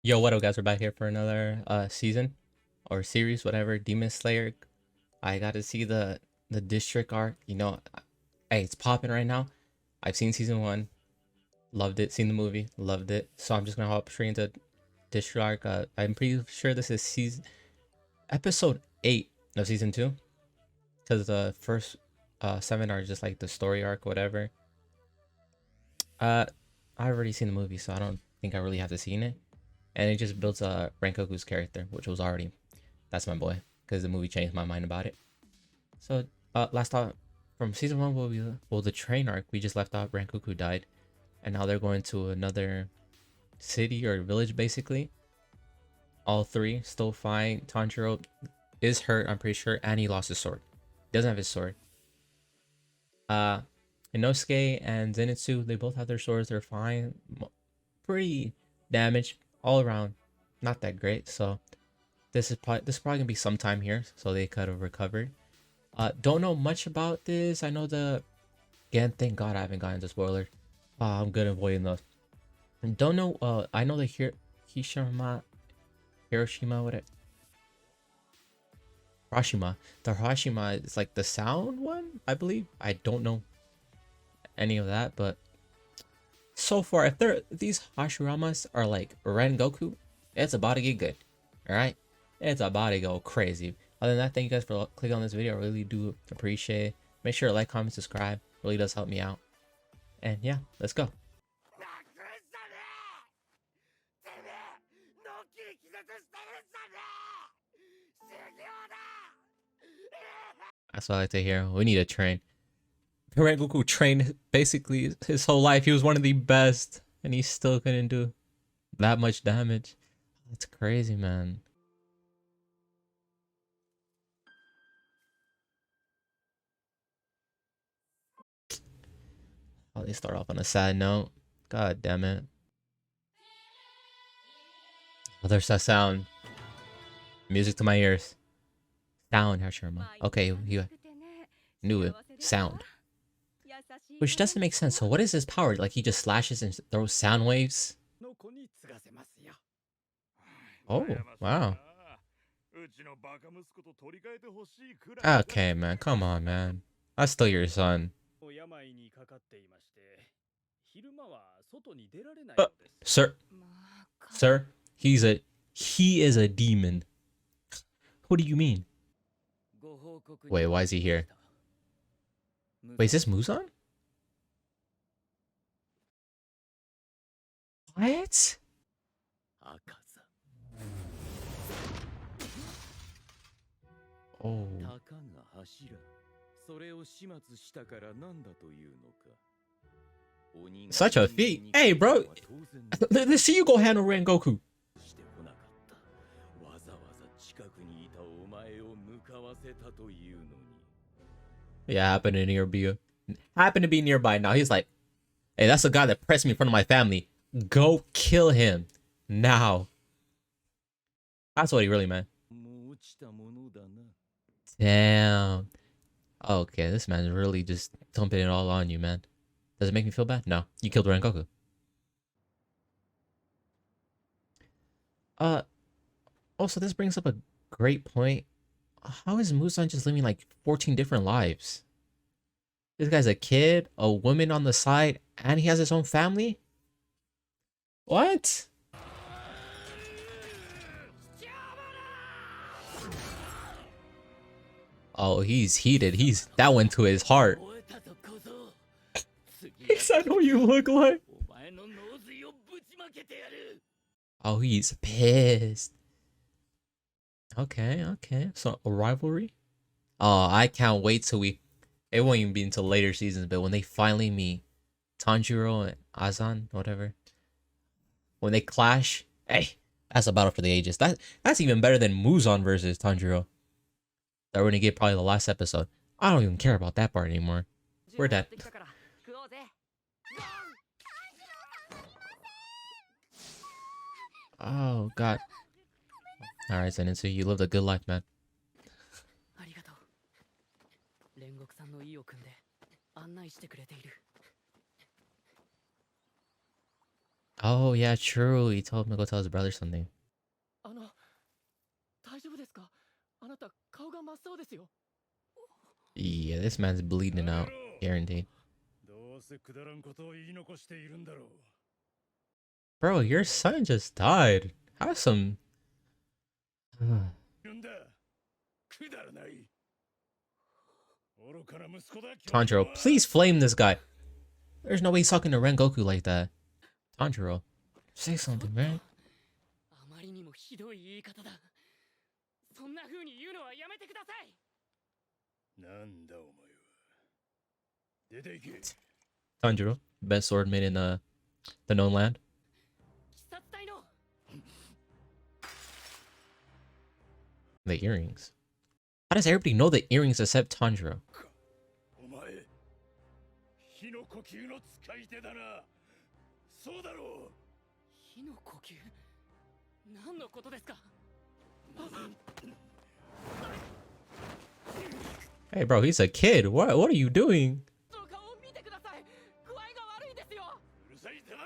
Yo, what up, guys? We're back here for another season or series, whatever. Demon Slayer. I got to see the district arc. Hey, it's popping right now. I've seen season one, loved it. Seen the movie, loved it. So I'm just gonna hop straight into district arc. I'm pretty sure this is season episode 8 of season 2, because the first seven are just like the story arc, whatever. Uh, I've already seen the movie, so I don't think I really have to see it. And it just builds Rengoku's character, which was already that's my boy, because the movie changed my mind about it. So last thought from season one will be the train arc. We just left off. Rengoku died, and now they're going to another city or village basically. All three still fine. Tanjiro is hurt, I'm pretty sure, and he lost his sword. He doesn't have his sword. Uh, Inosuke and Zenitsu, they both have their swords. They're fine. Pretty damaged all around. Not that great. So this is probably gonna be some time here, so they could have recovered. Don't know much about this. I know again, thank God I haven't gotten into spoilers. I'm good at avoiding those. Don't know. I know the Hiroshima, what it? Hiroshima. The Hiroshima is like the sound one, I believe. I don't know any of that, but so far, if these Hashiramas are like Rengoku, it's about to get good. All right, it's about to go crazy. Other than that, thank you guys for clicking on this video. I really do appreciate it. Make sure to like, comment, subscribe. Really does help me out. And yeah, let's go. That's what I like to hear. We need a train. Rengoku trained basically his whole life. He was one of the best, and he still couldn't do that much damage. That's crazy, man. Oh, they start off on a sad note. God damn it. Oh, there's that sound. Music to my ears. Sound, Hashirama. Okay, you knew it. Sound. Which doesn't make sense. So what is his power? Like he just slashes and throws sound waves? Oh, wow. Okay, man. Come on, man. That's still your son. Uh, sir. Sir, he is a demon. What do you mean? Wait, why is he here? Wait, is this Muzan? What? Oh. Such a feat. Hey, bro. Let's see you go handle Rengoku. Yeah, happened to be nearby now. He's like, hey, that's the guy that pressed me in front of my family. Go kill him now. That's what he really meant. Damn. Okay, this man's really just dumping it all on you, man. Does it make me feel bad? No. You killed Rengoku. Uh, Also, this brings up a great point. How is Musan just living like 14 different lives? This guy's a kid, a woman on the side, and he has his own family? What? Oh, he's heated. That went to his heart. He said what you look like. Oh, he's pissed. Okay. So a rivalry? Oh, I can't wait till it won't even be until later seasons, but when they finally meet Tanjiro and Azan, whatever. When they clash, hey, that's a battle for the ages. That's even better than Muzan versus Tanjiro. That we're gonna get probably the last episode. I don't even care about that part anymore. We're dead. Oh god. Alright, Zenitsu, you lived a good life, man. Oh yeah, true. He told him to go tell his brother something. あの、大丈夫ですか？あなた顔が真っ青ですよ。Yeah, this man's bleeding out. Guaranteed. どうせくだらんことを言い残しているんだろう。 Bro, your son just died. Have some. いるんだ。くだらない。愚かな息子だ。 Tanjiro, please flame this guy. There's no way he's talking to Rengoku like that. Tanjiro, say something, man. あまりにもひどい言い方だ。そんな風に言うのはやめてください。なんだお前は。出て行け。 Tanjiro, best sword made in the known land. 鬼殺隊の The earrings. How does everybody know the earrings except Tanjiro? お前、火の呼吸の使い手だな。そうだろう。火の呼吸。何のことですか？ Hey, bro, he's a kid. What are you doing? どうかを見てください。具合が悪いですよ。うるさい、黙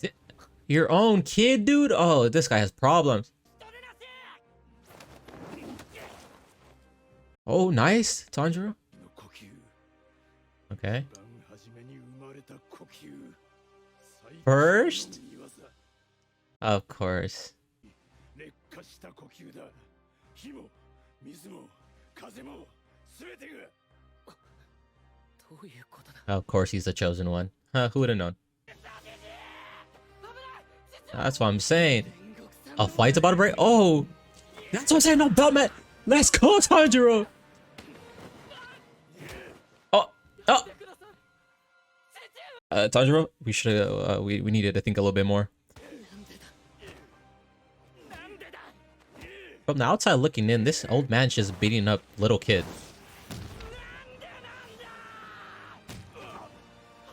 れ。 Your own kid, dude? Oh, this guy has problems. 人でなし。 Oh, nice, Tanjiro. 火の呼吸。 Okay. 一番初めに生まれた呼吸。 First? Of course. 劣化した呼吸だ。火も水も風も全てが。どういうことだ？ Of course, he's the chosen one. Huh, who would have known? That's what I'm saying. A fight's about to break. Oh, that's what I'm saying. No, Beltman. Let's go, Tanjiro. Oh, oh. Tanjiro, we should we needed to think a little bit more. From the outside looking in, this old man's just beating up little kids.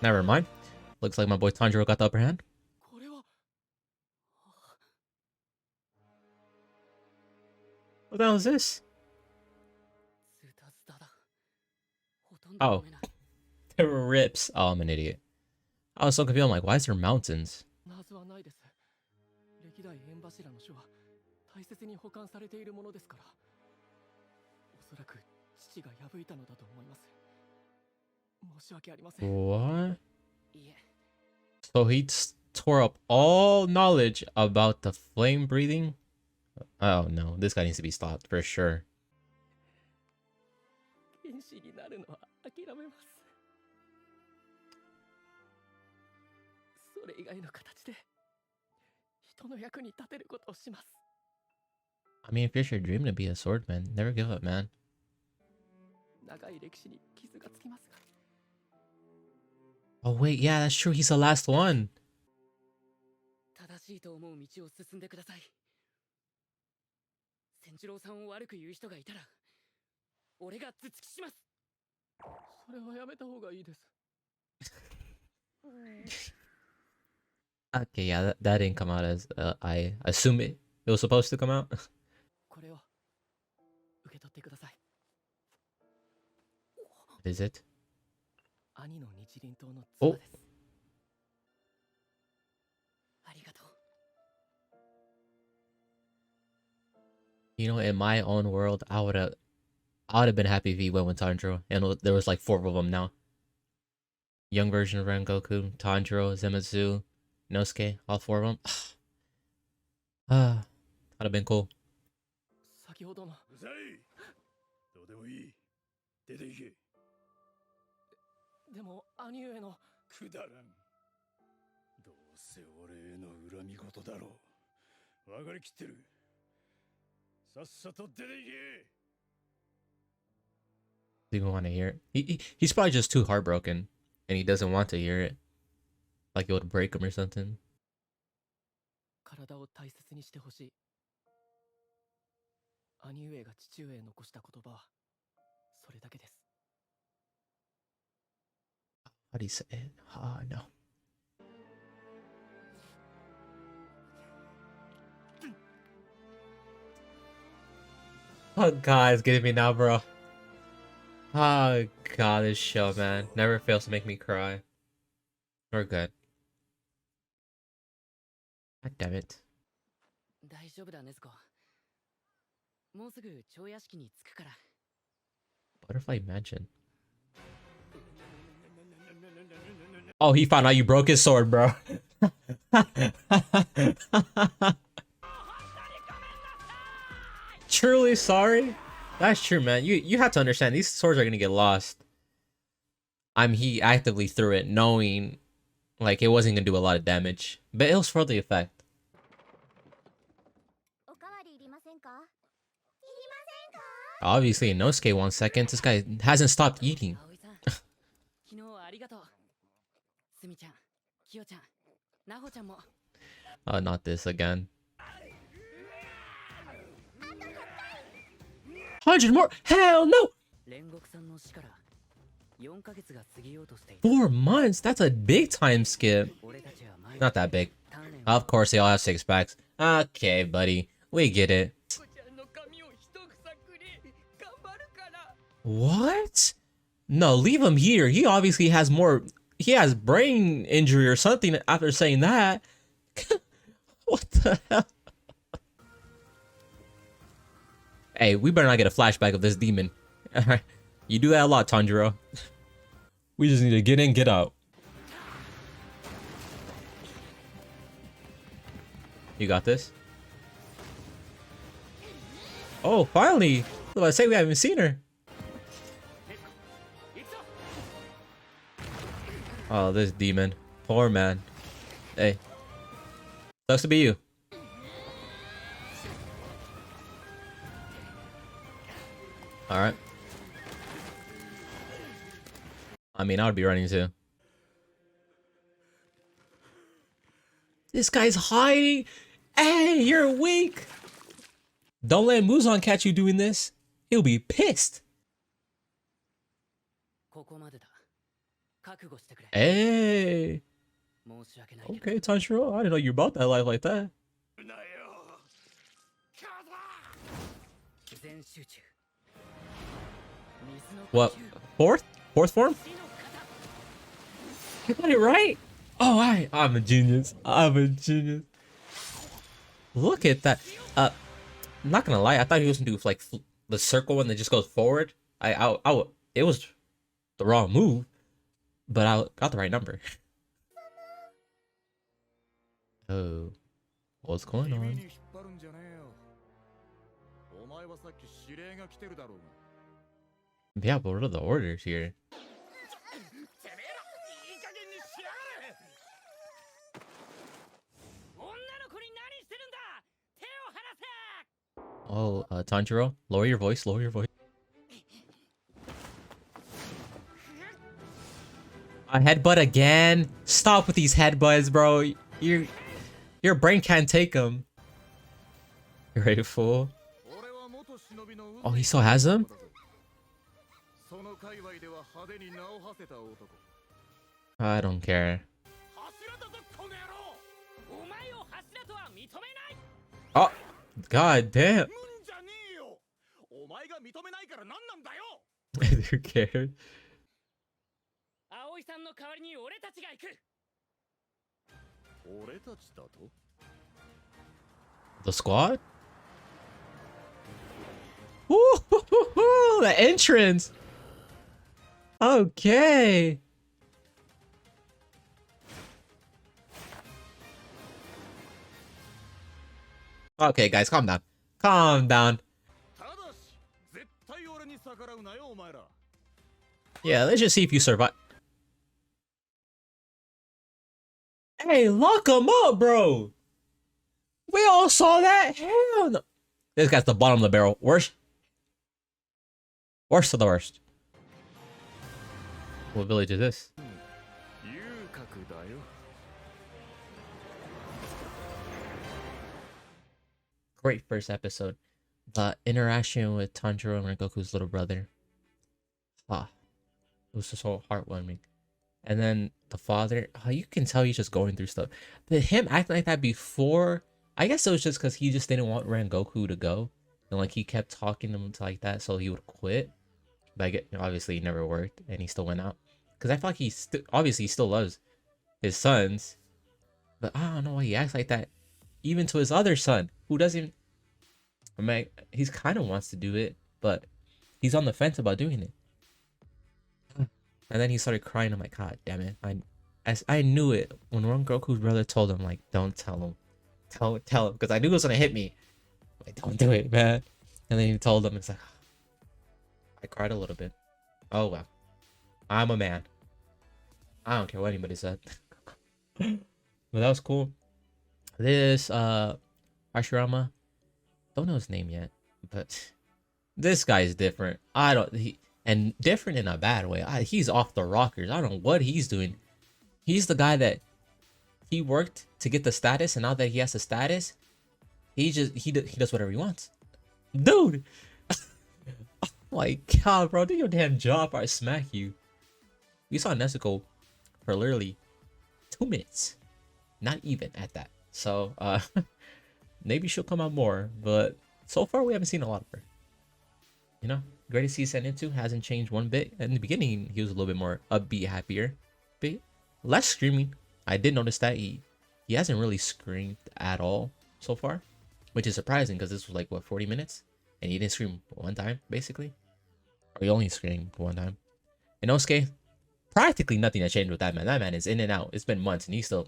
Never mind. Looks like my boy Tanjiro got the upper hand. これは What the hell is this? ズタズタだ。ほとんど読めない。 There were rips. Oh, I'm an idiot. I was so confused. I'm like, why is there mountains? 謎はないです。歴代縁柱の書は大切に保管されているものですから。おそらく父が破いたのだと思います。申し訳ありません。 What? いえ、 So he tore up all knowledge about the flame breathing? Oh no, this guy needs to be stopped for sure. 剣士になるのは諦めます。それ以外の形で人の役に立てることをします。 I mean, if you're your dream to be a swordman, never give up, man. 長い歴史に傷がつきますが。 Oh wait, yeah, that's true. He's the last one. 正しいと思う道を進んでください。千次郎さんを悪く言う人がいたら、俺が頭突きします。それはやめた方がいいです。 Okay, yeah, that didn't come out as I assume it was supposed to come out. これを受け取ってください。 What is it? 兄の日輪刀のお妻です。ありがとう。 You know, in my own world, I would have been happy if he went with Tanjiro, and there was like 4 of them now. Young version of Rengoku, Tanjiro, Zenitsu, Inosuke, all 4 of them. That'd have been cool. 先ほどの。うざい。どうでもいい。出て行け。でも兄上の。くだらん。どうせ俺への恨み事だろう。分かりきってる。さっさと出て行け。 Do you want to hear it? He's probably just too heartbroken, and he doesn't want to hear it. Like it would break him or something. 体を大切にしてほしい。兄上が父上へ残した言葉はそれだけです。 How do you say it? Oh no. Oh god, it's getting me now, bro. Oh god, this show, man, never fails to make me cry. We're good. God damn it. 大丈夫だ、ネズコ。もうすぐ蝶屋敷に着くから。 Butterfly Mansion. Oh, he found out you broke his sword, bro. Truly sorry. That's true, man. You have to understand these swords are gonna get lost. He actively threw it knowing like it wasn't gonna do a lot of damage. But it was for the effect. Obviously, Inosuke 1 second. This guy hasn't stopped eating. 昨日はありがとう。すみちゃん、きよちゃん、なほちゃんも。Not this again. 100 more? Hell no! 煉獄さんの死から4ヶ月が過ぎようとしていた。 4 months? That's a big time skip. 俺たちは前 Not that big. 鍛錬を Of course, they all have 6 packs. Okay, buddy. We get it. こちゃんの髪を一房くれ。頑張るから。 What? No, leave him here. He obviously has more. He has brain injury or something after saying that. What the hell? Hey, we better not get a flashback of this demon. Alright. You do that a lot, Tanjiro. We just need to get in, get out. You got this? Oh, finally! I was about to say we haven't seen her. Oh, this demon. Poor man. Hey. Sucks to be you. Alright. I mean, I would be running too. This guy's hiding. Hey, you're weak. Don't let Muzan catch you doing this. He'll be pissed. ここまでだ。覚悟してくれ。 Hey. 申し訳ないけど。 Okay, Tanjiro. I didn't know you bought that life like that. 全集中。 What? Fourth? Fourth form? I got it right. Oh, I'm a genius. I'm a genius. Look at that. I'm not gonna lie. I thought he was gonna do like the circle one that just goes forward. It was the wrong move, but I got the right number. Oh, what's going on? Yeah, but what are the orders here? Oh, Tanjiro, lower your voice, lower your voice. A headbutt again? Stop with these headbutts, bro. Your brain can't take them. You ready, fool? Oh, he still has them? I don't care. Oh, god damn. Who cares? The squad? Woo, the entrance. Okay. Okay, guys, calm down. Calm down. Yeah, let's just see if you survive. Hey, lock him up, bro. We all saw that. Hell no. This guy's the bottom of the barrel. Worst of the worst. What village is this? Great first episode. The interaction with Tanjiro and Rengoku's little brother. Ah, it was just so heartwarming. And then the father, oh, you can tell he's just going through stuff. But him acting like that before, I guess it was just because he just didn't want Rengoku to go. And like he kept talking to him like that so he would quit. But obviously it never worked and he still went out. Because I feel like he still loves his sons. But I don't know why he acts like that. even to his other son, who doesn't even, I mean, he's kind of wants to do it, but he's on the fence about doing it. And then he started crying. I'm like, God damn it. I knew it when Goku's brother told him, like, don't tell him. Don't tell him. Because I knew it was going to hit me. Like, don't do it, man. And then he told him, it's like, I cried a little bit. Oh, well. I'm a man. I don't care what anybody said. But that was cool. This, Hashirama, don't know his name yet, but this guy's different. And different in a bad way. He's off the rockers. I don't know what he's doing. He's the guy that he worked to get the status, and now that he has the status, he does whatever he wants. Dude, oh my God, bro, do your damn job or I smack you. We saw Nezuko for literally 2 minutes, not even at that. So maybe she'll come out more, but so far we haven't seen a lot of her. You know, greatest he's sent into hasn't changed one bit. In the beginning, he was a little bit more upbeat, happier, but less screaming. I did notice that he hasn't really screamed at all so far, which is surprising because this was like what 40 minutes, and he didn't scream one time basically, or he only screamed one time. And Inosuke, practically nothing has changed with that man. That man is in and out. It's been months, and he's still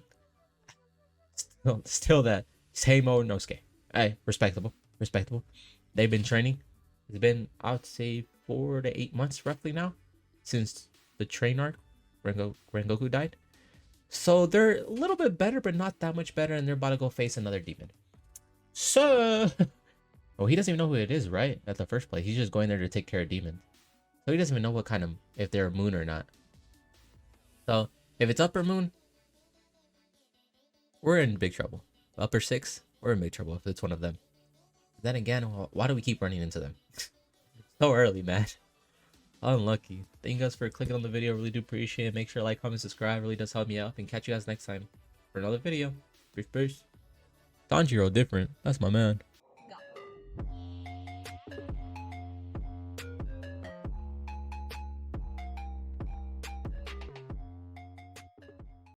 that same old Inosuke. Hey, respectable. They've been training. It's been, I would say, 4 to 8 months roughly now since the train arc Rengoku died. So they're a little bit better, but not that much better, and they're about to go face another demon. So, well, he doesn't even know who it is, right? At the first place, he's just going there to take care of demons. So he doesn't even know what kind of, if they're a moon or not. So if it's upper moon, we're in big trouble. Upper 6, we're in big trouble if it's one of them. Then again, why do we keep running into them? So early, man. Unlucky. Thank you guys for clicking on the video. Really do appreciate it. Make sure to like, comment, subscribe. Really does help me out. And catch you guys next time for another video. Peace. Tanjiro different. That's my man.